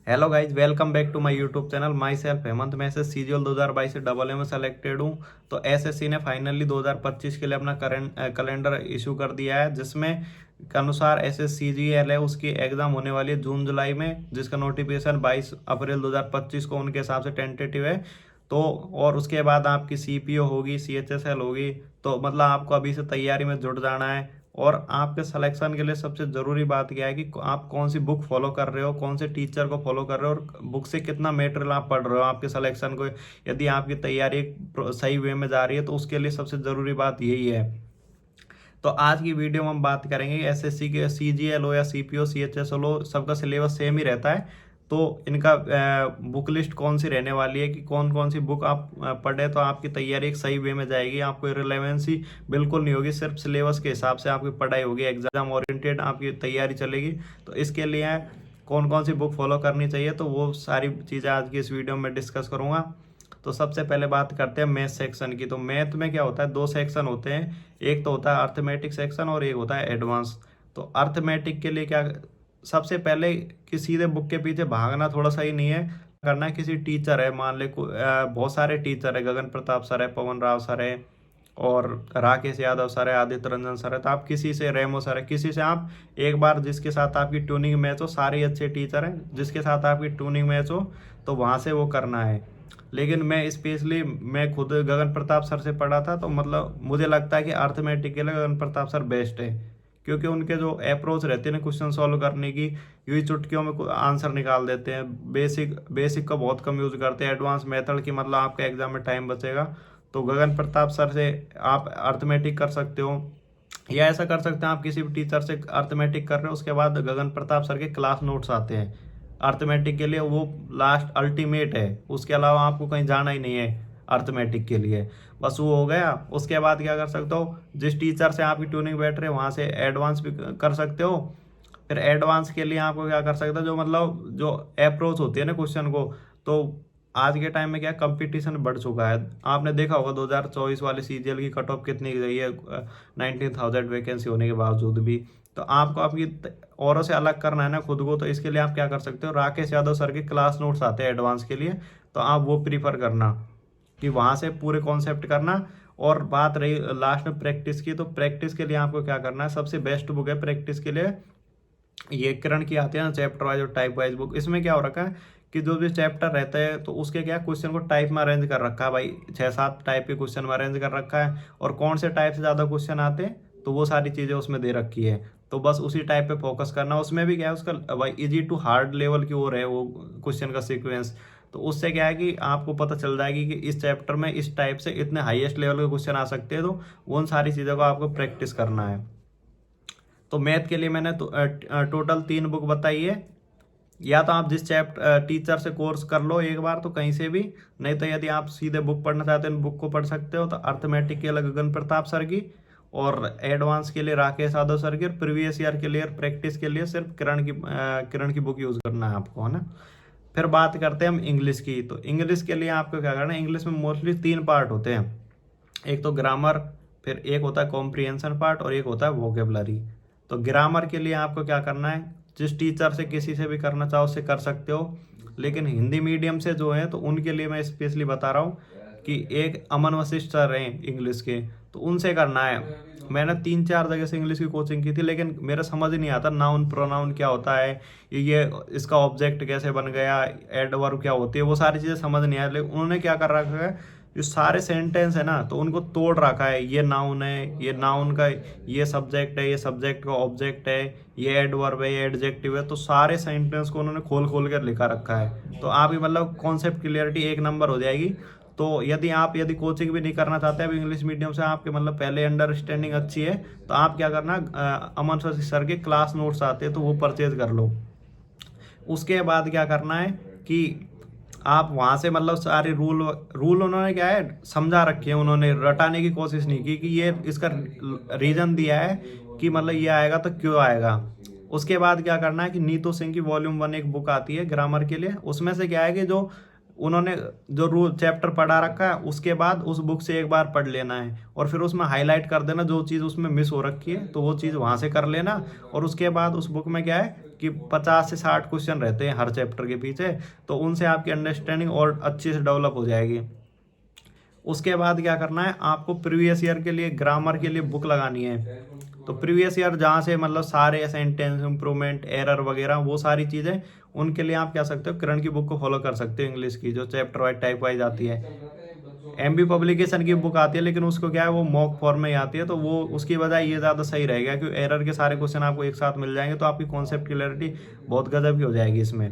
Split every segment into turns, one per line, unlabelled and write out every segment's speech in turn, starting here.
Hello guys, welcome back to my YouTube channel. Myself Hemant. मैं S CGL 2022 से double A में selected हूँ। तो एसएससी ने फाइनली 2025 के लिए अपना कैलेंडर इशू कर दिया है, जिसमें के अनुसार एसएससीजीएल है उसकी एग्जाम होने वाली है जून जुलाई में, जिसका नोटिफिकेशन 22 अप्रैल 2025 को उनके हिसाब से टेंटेटिव है। तो और उसके बाद आपकी सीपीओ होगी, सीएचएसएल होगी। तो मतलब आपको अभी से तैयारी में जुट जाना है। और आपके सिलेक्शन के लिए सबसे ज़रूरी बात क्या है कि आप कौन सी बुक फॉलो कर रहे हो, कौन से टीचर को फॉलो कर रहे हो, और बुक से कितना मटेरियल आप पढ़ रहे हो आपके सिलेक्शन को। यदि आपकी तैयारी सही वे में जा रही है तो उसके लिए सबसे ज़रूरी बात यही है। तो आज की वीडियो में हम बात करेंगे एसएससी के सीजीएल हो या सीपीओ सीएचएसएल हो, सबका सिलेबस सेम ही रहता है। तो इनका बुक लिस्ट कौन सी रहने वाली है कि कौन कौन सी बुक आप पढ़े तो आपकी तैयारी एक सही वे में जाएगी, आपको रिलेवेंसी बिल्कुल नहीं होगी, सिर्फ सिलेबस के हिसाब से आपकी पढ़ाई होगी, एग्जाम ओरिएंटेड आपकी तैयारी चलेगी। तो इसके लिए कौन कौन सी बुक फॉलो करनी चाहिए, तो वो सारी चीज़ें आज की इस वीडियो में डिस्कस करूँगा। तो सबसे पहले बात करते हैं मैथ सेक्शन की। तो मैथ में क्या होता है, दो सेक्शन होते हैं, एक तो होता है अर्थमेटिक सेक्शन और एक होता है एडवांस। तो अर्थमेटिक के लिए क्या, सबसे पहले कि सीधे बुक के पीछे भागना थोड़ा सही नहीं है। करना है किसी टीचर है, मान ले बहुत सारे टीचर है, गगन प्रताप सर है, पवन राव सर है, और राकेश यादव सर है, आदित्य रंजन सर है। तो आप किसी से, रेमो सर है, किसी से आप एक बार जिसके साथ आपकी ट्यूनिंग मैच हो, सारे अच्छे टीचर हैं, जिसके साथ आपकी ट्यूनिंग मैच हो तो वहाँ से वो करना है। लेकिन मैं स्पेशली मैं खुद गगन प्रताप सर से पढ़ा था, तो मतलब मुझे लगता है कि अर्थमेटिक के लिए गगन प्रताप सर बेस्ट है, क्योंकि उनके जो अप्रोच रहते हैं ना क्वेश्चन सॉल्व करने की, यूँ चुटकियों में आंसर निकाल देते हैं। बेसिक बेसिक का बहुत कम यूज़ करते हैं, एडवांस मेथड की मतलब आपके एग्जाम में टाइम बचेगा। तो गगन प्रताप सर से आप अर्थमेटिक कर सकते हो, या ऐसा कर सकते हैं आप किसी भी टीचर से अर्थमेटिक कर रहे हो, उसके बाद गगन प्रताप सर के क्लास नोट्स आते हैं अर्थमेटिक के लिए, वो लास्ट अल्टीमेट है। उसके अलावा आपको कहीं जाना ही नहीं है अर्थमेटिक के लिए, बस वो हो गया। उसके बाद क्या कर सकते हो, जिस टीचर से आपकी ट्यूनिंग बैठ रही है वहाँ से एडवांस भी कर सकते हो। फिर एडवांस के लिए आपको क्या कर सकते हो, जो मतलब जो अप्रोच होती है ना क्वेश्चन को। तो आज के टाइम में क्या कंपटीशन बढ़ चुका है, आपने देखा होगा 2024 वाले सीजीएल की कट ऑफ कितनी गई है, 19,000 वैकेंसी होने के बावजूद भी। तो आपको आपकी औरों से अलग करना है ना खुद को, तो इसके लिए आप क्या कर सकते हो, राकेश यादव सर के क्लास नोट्स आते हैं एडवांस के लिए, तो आप वो प्रीफर करना कि वहाँ से पूरे कॉन्सेप्ट करना। और बात रही लास्ट में प्रैक्टिस की, तो प्रैक्टिस के लिए आपको क्या करना है, सबसे बेस्ट बुक है प्रैक्टिस के लिए ये किरण की आती है ना, चैप्टर वाइज और टाइप वाइज बुक। इसमें क्या हो रखा है कि जो भी चैप्टर रहता है तो उसके क्या क्वेश्चन को टाइप में अरेंज कर रखा है भाई, 6-7 टाइप के क्वेश्चन में अरेंज कर रखा है, और कौन से टाइप से ज़्यादा क्वेश्चन आते हैं तो वो सारी चीज़ें उसमें दे रखी है। तो बस उसी टाइप पे फोकस करना। उसमें भी क्या है, उसका भाई इजी टू हार्ड लेवल की ओर है वो क्वेश्चन का सीक्वेंस। तो उससे क्या है कि आपको पता चल जाएगी कि इस चैप्टर में इस टाइप से इतने हाईएस्ट लेवल के क्वेश्चन आ सकते हैं, तो उन सारी चीज़ों को आपको प्रैक्टिस करना है। तो मैथ के लिए मैंने तो टोटल 3 बुक बताई है। या तो आप जिस चैप्टर टीचर से कोर्स कर लो एक बार तो कहीं से भी, नहीं तो यदि आप सीधे बुक पढ़ना चाहते हैं बुक को पढ़ सकते हो। तो अर्थमेटिक के लिए गगन प्रताप सर की, और एडवांस के लिए राकेश यादव सर की, और प्रीवियस ईयर के लिए प्रैक्टिस के लिए सिर्फ किरण की बुक यूज़ करना है आपको, है ना। फिर बात करते हैं हम इंग्लिश की। तो इंग्लिश के लिए आपको क्या करना है, इंग्लिश में मोस्टली 3 पार्ट होते हैं, एक तो ग्रामर, फिर एक होता है कॉम्प्रिहेंशन पार्ट, और एक होता है वोकेबलरी। तो ग्रामर के लिए आपको क्या करना है, जिस टीचर से किसी से भी करना चाहो उससे कर सकते हो, लेकिन हिंदी मीडियम से जो है तो उनके लिए मैं स्पेशली बता रहा हूँ कि एक अमन वशिष्ठ सर हैं इंग्लिश के, तो उनसे करना है। मैंने 3-4 जगह से इंग्लिश की कोचिंग की थी, लेकिन मेरा समझ नहीं आता नाउन प्रोनाउन क्या होता है, ये इसका ऑब्जेक्ट कैसे बन गया, एडवर्ब क्या होती है, वो सारी चीज़ें समझ नहीं आया। लेकिन उन्होंने क्या कर रखा है, जो सारे सेंटेंस है ना तो उनको तोड़ रखा है, ये नाउन है, ये नाउन का ये सब्जेक्ट है, ये सब्जेक्ट का ऑब्जेक्ट है, ये एडवर्ब है, ये एडजेक्टिव है। तो सारे सेंटेंस को उन्होंने खोल खोल कर लिखा रखा है। तो आप ही मतलब कॉन्सेप्ट क्लियरिटी 1 नंबर हो जाएगी। तो यदि कोचिंग भी नहीं करना चाहते हैं इंग्लिश मीडियम से, आपके मतलब पहले अंडरस्टैंडिंग अच्छी है, तो आप क्या करना, अमन सर के क्लास नोट्स आते हैं तो वो परचेज कर लो। उसके बाद क्या करना है कि आप वहाँ से मतलब सारे रूल रूल उन्होंने क्या है समझा रखे हैं, उन्होंने रटाने की कोशिश नहीं की कि ये इसका रीजन दिया है कि मतलब ये आएगा तो क्यों आएगा। उसके बाद क्या करना है कि नीतू सिंह की वॉल्यूम 1 एक बुक आती है ग्रामर के लिए, उसमें से क्या है कि जो उन्होंने जो रूल चैप्टर पढ़ा रखा है उसके बाद उस बुक से एक बार पढ़ लेना है, और फिर उसमें हाईलाइट कर देना जो चीज़ उसमें मिस हो रखी है तो वो चीज़ वहाँ से कर लेना। और उसके बाद उस बुक में क्या है कि 50 से 60 क्वेश्चन रहते हैं हर चैप्टर के पीछे, तो उनसे आपकी अंडरस्टैंडिंग और अच्छी से डेवलप हो जाएगी। उसके बाद क्या करना है, आपको प्रीवियस ईयर के लिए ग्रामर के लिए बुक लगानी है। तो प्रीवियस ईयर जहाँ से मतलब सारे सेंटेंस इंप्रूवमेंट, एरर वगैरह वो सारी चीज़ें, उनके लिए आप क्या सकते हो, किरण की बुक को फॉलो कर सकते हो, इंग्लिश की जो चैप्टर वाइज टाइप वाइज आती है। एमबी पब्लिकेशन की बुक आती है, लेकिन उसको क्या है, वो मॉक फॉर्म में ही आती है, तो वो उसकी बजाय ये ज़्यादा सही रहेगा, क्योंकि एरर के सारे क्वेश्चन आपको एक साथ मिल जाएंगे, तो आपकी कॉन्सेप्ट क्लियरिटी बहुत गजब की हो जाएगी इसमें।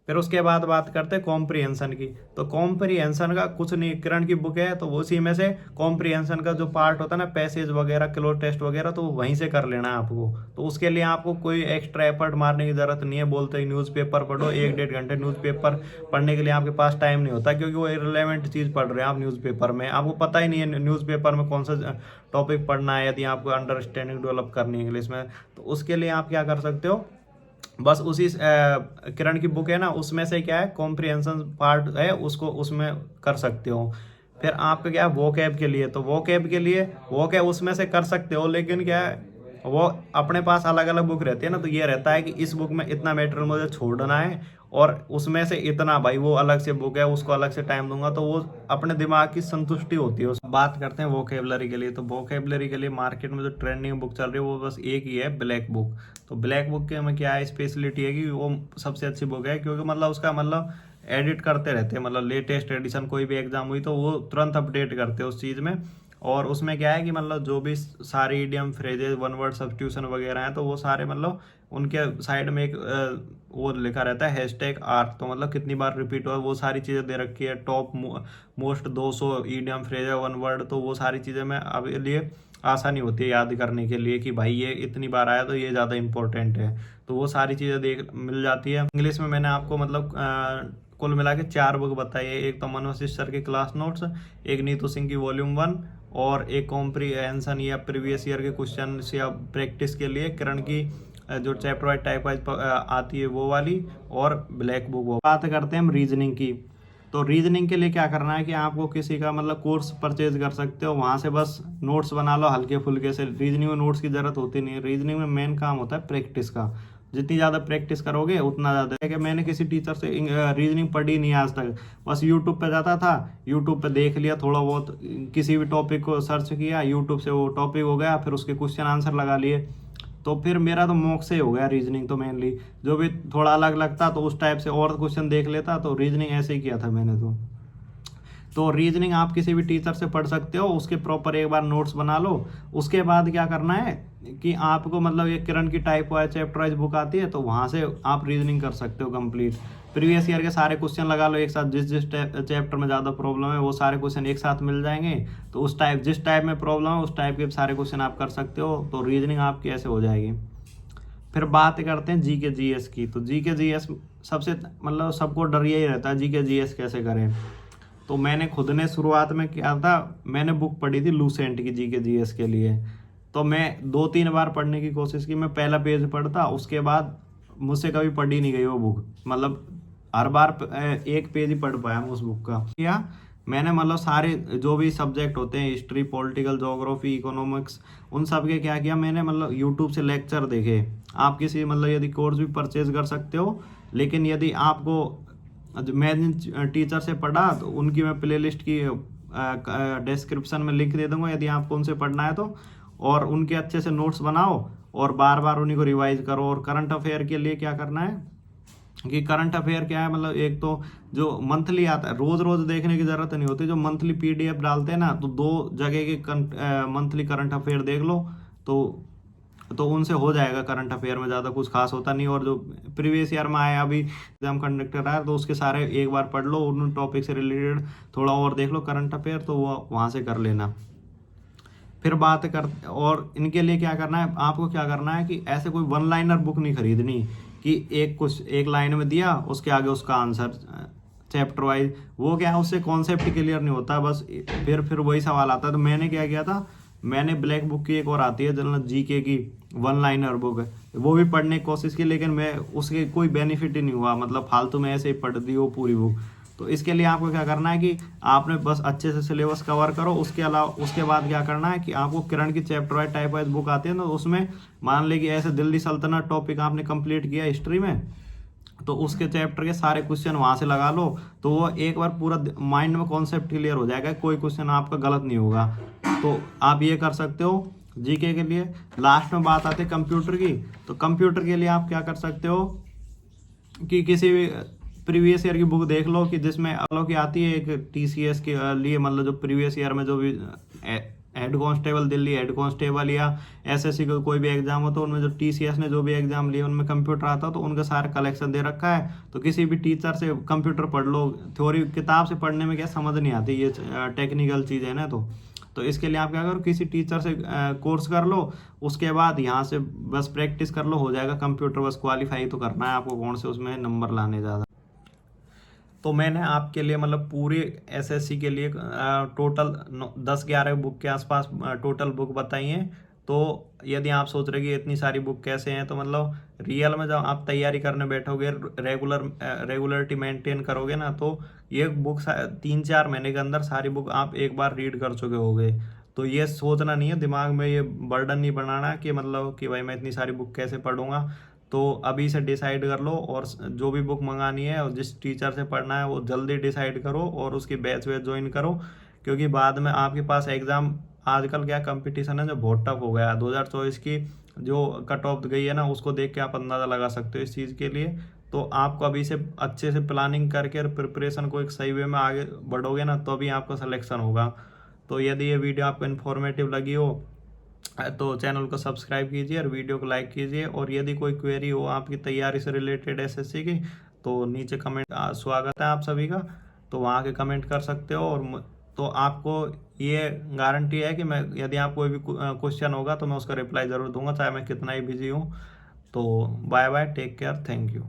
फिर उसके बाद बात करते हैं कॉम्प्रिहेंशन की। तो कॉम्प्रिहेंशन का कुछ नहीं, किरण की बुक है तो उसी में से कॉम्प्रिहेंशन का जो पार्ट होता है ना, पैसेज वगैरह, क्लो टेस्ट वगैरह, तो वहीं से कर लेना है आपको। तो उसके लिए आपको कोई एक्स्ट्रा एफर्ट मारने की जरूरत नहीं है। बोलते ही न्यूज़पेपर पढ़ो, 1-1.5 घंटे न्यूज़पेपर पढ़ने के लिए आपके पास टाइम नहीं होता, क्योंकि वो इररिलेवेंट चीज़ पढ़ रहे हैं आप न्यूज़पेपर में, आपको पता ही नहीं है न्यूज़पेपर में कौन सा टॉपिक पढ़ना है, यदि आपको अंडरस्टैंडिंग डेवलप करनी है इंग्लिश में। तो उसके लिए आप क्या कर सकते हो, बस उसी किरण की बुक है ना, उसमें से क्या है, कॉम्प्रिहेंशन पार्ट है, उसको उसमें कर सकते हो। फिर आपका क्या है, वोकैब के लिए, तो वोकैब के लिए वोकैब उसमें से कर सकते हो, लेकिन क्या है, वो अपने पास अलग अलग बुक रहती है ना, तो ये रहता है कि इस बुक में इतना मटेरियल मुझे छोड़ना है, और उसमें से इतना भाई वो अलग से बुक है, उसको अलग से टाइम दूंगा, तो वो अपने दिमाग की संतुष्टि होती है। बात करते हैं वोकेबलरी के लिए। तो वोकेबलरी के लिए मार्केट में जो ट्रेंडिंग बुक चल रही है वो बस एक ही है, ब्लैक बुक। तो ब्लैक बुक के में क्या है, स्पेशलिटी है कि वो सबसे अच्छी बुक है, क्योंकि मतलब उसका मतलब एडिट करते रहते हैं, मतलब लेटेस्ट एडिशन कोई भी एग्जाम हुई तो वो तुरंत अपडेट करते हैं उस चीज़ में। और उसमें क्या है कि मतलब जो भी सारे idiom, phrases, one word substitution वगैरह हैं, तो वो सारे मतलब उनके साइड में एक वो लिखा रहता है #आर्ट, तो मतलब कितनी बार रिपीट हुआ, वो सारी चीज़ें दे रखी है। Top most 200 idiom, phrase, one word, तो वो सारी चीज़ें मैं अब लिए आसानी होती है याद करने के लिए कि भाई ये इतनी बार आया तो ये ज़्यादा इंपॉर्टेंट है, तो वो सारी चीज़ें देख मिल जाती है। इंग्लिश में मैंने आपको मतलब कुल मिला के 4 बुक बताई है। एक तो मनोज वशिष्ठ सर के क्लास नोट्स, एक नीतू सिंह की वॉल्यूम 1, और एक कॉम्प्रिहेंशन या प्रीवियस ईयर के क्वेश्चन या प्रैक्टिस के लिए किरण की जो चैप्टर वाइज टाइप वाइज आती है वो वाली, और ब्लैक बुक। वो बात करते हैं हम रीजनिंग की। तो रीजनिंग के लिए क्या करना है कि आपको किसी का मतलब कोर्स परचेज कर सकते हो, वहाँ से बस नोट्स बना लो हल्के फुल्के से। रीजनिंग में नोट्स की जरूरत होती नहीं है, रीजनिंग में मेन काम होता है प्रैक्टिस का। जितनी ज़्यादा प्रैक्टिस करोगे उतना ज़्यादा है। कि मैंने किसी टीचर से रीजनिंग पढ़ी नहीं आज तक, बस यूट्यूब पे जाता था, यूट्यूब पे देख लिया थोड़ा बहुत, किसी भी टॉपिक को सर्च किया यूट्यूब से, वो टॉपिक हो गया, फिर उसके क्वेश्चन आंसर लगा लिए, तो फिर मेरा तो मॉक से हो गया रीजनिंग। तो मेनली जो भी थोड़ा अलग लगता तो उस टाइप से और क्वेश्चन देख लेता, तो रीजनिंग ऐसे ही किया था मैंने। तो रीजनिंग आप किसी भी टीचर से पढ़ सकते हो, उसके प्रॉपर एक बार नोट्स बना लो। उसके बाद क्या करना है कि आपको मतलब ये किरण की type wise chapter wise book आती है, तो वहाँ से आप रीजनिंग कर सकते हो कंप्लीट। प्रीवियस ईयर के सारे क्वेश्चन लगा लो एक साथ, जिस जिस चैप्टर में ज़्यादा प्रॉब्लम है वो सारे क्वेश्चन एक साथ मिल जाएंगे, तो उस टाइप जिस टाइप में प्रॉब्लम है उस टाइप के सारे क्वेश्चन आप कर सकते हो, तो रीजनिंग आपकी ऐसे हो जाएगी। फिर बात करते हैं जीके जीएस की। तो जीके जीएस सबसे मतलब सबको डर यही रहता है जीके जीएस कैसे करें। तो मैंने खुद ने शुरुआत में क्या था, मैंने बुक पढ़ी थी लूसेंट की जीके जीएस के लिए। तो मैं 2-3 बार पढ़ने की कोशिश की, मैं पहला पेज पढ़ता, उसके बाद मुझसे कभी पढ़ी नहीं गई वो बुक, मतलब हर बार एक पेज ही पढ़ पाया मैं उस बुक का। क्या मैंने मतलब सारे जो भी सब्जेक्ट होते हैं, हिस्ट्री, पॉलिटिकल, ज्योग्राफी, इकोनॉमिक्स, उन सब के क्या किया मैंने, मतलब यूट्यूब से लेक्चर देखे। आप किसी मतलब यदि कोर्स भी परचेज कर सकते हो, लेकिन यदि आपको मैं जिन टीचर से पढ़ा तो उनकी मैं प्लेलिस्ट की डिस्क्रिप्शन में लिंक दे दूंगा, यदि आपको उनसे पढ़ना है तो। और उनके अच्छे से नोट्स बनाओ और बार बार उन्हीं को रिवाइज करो। और करंट अफेयर के लिए क्या करना है कि करंट अफेयर क्या है, मतलब एक तो जो मंथली आता है, रोज रोज देखने की जरूरत नहीं होती, जो मंथली पीडीएफ डालते हैं ना, तो 2 जगह के मंथली करंट अफेयर देख लो, तो उनसे हो जाएगा। करंट अफेयर में ज़्यादा कुछ खास होता नहीं, और जो प्रीवियस ईयर में आया, अभी एग्जाम कंडक्टर आया, तो उसके सारे एक बार पढ़ लो, उन टॉपिक से रिलेटेड थोड़ा और देख लो करंट अफेयर, तो वो वहाँ से कर लेना। फिर बात कर, और इनके लिए क्या करना है, आपको क्या करना है कि ऐसे कोई वन लाइनर बुक नहीं खरीदनी कि एक लाइन में दिया उसके आगे उसका आंसर चैप्टर वाइज, वो क्या है उससे कॉन्सेप्ट क्लियर नहीं होता, बस फिर वही सवाल आता है। तो मैंने क्या किया था, मैंने ब्लैक बुक की एक और आती है जनरल जीके की वन लाइनर बुक है, वो भी पढ़ने की कोशिश की, लेकिन मैं उसके कोई बेनिफिट ही नहीं हुआ, मतलब फालतू में ऐसे ही पढ़ दी वो पूरी बुक। तो इसके लिए आपको क्या करना है कि आपने बस अच्छे से सिलेबस कवर करो। उसके अलावा उसके बाद क्या करना है कि आपको किरण की chapter wise type wise book आती है ना, तो उसमें मान ली कि ऐसे दिल्ली सल्तनत टॉपिक आपने कंप्लीट किया हिस्ट्री में, तो उसके चैप्टर के सारे क्वेश्चन वहां से लगा लो, तो वो एक बार पूरा माइंड में कॉन्सेप्ट क्लियर हो जाएगा, कोई क्वेश्चन आपका गलत नहीं होगा। तो आप ये कर सकते हो जीके के लिए। लास्ट में बात आती है कंप्यूटर की, तो कंप्यूटर के लिए आप क्या कर सकते हो कि किसी भी प्रीवियस ईयर की बुक देख लो कि जिसमें अलग की आती है एक टीसीएस के लिए, मतलब जो प्रीवियस ईयर में जो भी head constable Delhi head constable या एसएससी का कोई भी एग्जाम हो, तो उनमें जो टीसीएस ने जो भी एग्जाम लिए उनमें कंप्यूटर आता, तो उनका सारा कलेक्शन दे रखा है। तो किसी भी टीचर से कंप्यूटर पढ़ लो, थ्योरी किताब से पढ़ने में क्या समझ नहीं आती, ये टेक्निकल चीज़ है ना। तो इसके लिए आप क्या करो, किसी टीचर से कोर्स कर लो, उसके बाद यहाँ से बस प्रैक्टिस कर लो, हो जाएगा कंप्यूटर। बस क्वालिफाई तो करना है आपको, कौन से उसमें नंबर लाने ज़्यादा। तो मैंने आपके लिए मतलब पूरी एसएससी के लिए टोटल 10-11 बुक के आसपास टोटल बुक बताई हैं। तो यदि आप सोच रहे कि इतनी सारी बुक कैसे हैं, तो मतलब रियल में जब आप तैयारी करने बैठोगे, रेगुलरिटी मेंटेन करोगे ना, तो ये बुक 3-4 महीने के अंदर सारी बुक आप एक बार रीड कर चुके होगे। तो ये सोचना नहीं है दिमाग में, ये बर्डन नहीं बनाना कि मतलब कि भाई मैं इतनी सारी बुक कैसे पढ़ूंगा। तो अभी से डिसाइड कर लो, और जो भी बुक मंगानी है और जिस टीचर से पढ़ना है वो जल्दी डिसाइड करो और उसकी बैच वैच ज्वाइन करो, क्योंकि बाद में आपके पास एग्ज़ाम, आजकल क्या कंपटीशन है जो बहुत टफ हो गया है। 2024 की जो कट ऑफ गई है ना, उसको देख के आप अंदाज़ा लगा सकते हो इस चीज़ के लिए। तो आपको अभी से अच्छे से प्लानिंग करके और प्रिपरेशन को एक सही वे में आगे बढ़ोगे ना, तो अभी आपका सिलेक्शन होगा। तो यदि ये वीडियो आपको इन्फॉर्मेटिव लगी हो तो चैनल को सब्सक्राइब कीजिए और वीडियो को लाइक कीजिए। और यदि कोई क्वेरी हो आपकी तैयारी से रिलेटेड एसएससी की, तो नीचे कमेंट, स्वागत है आप सभी का, तो वहाँ के कमेंट कर सकते हो। और तो आपको ये गारंटी है कि मैं, यदि आप कोई भी क्वेश्चन होगा तो मैं उसका रिप्लाई ज़रूर दूंगा, चाहे मैं कितना ही बिजी हूँ। तो bye bye, take care, thank you.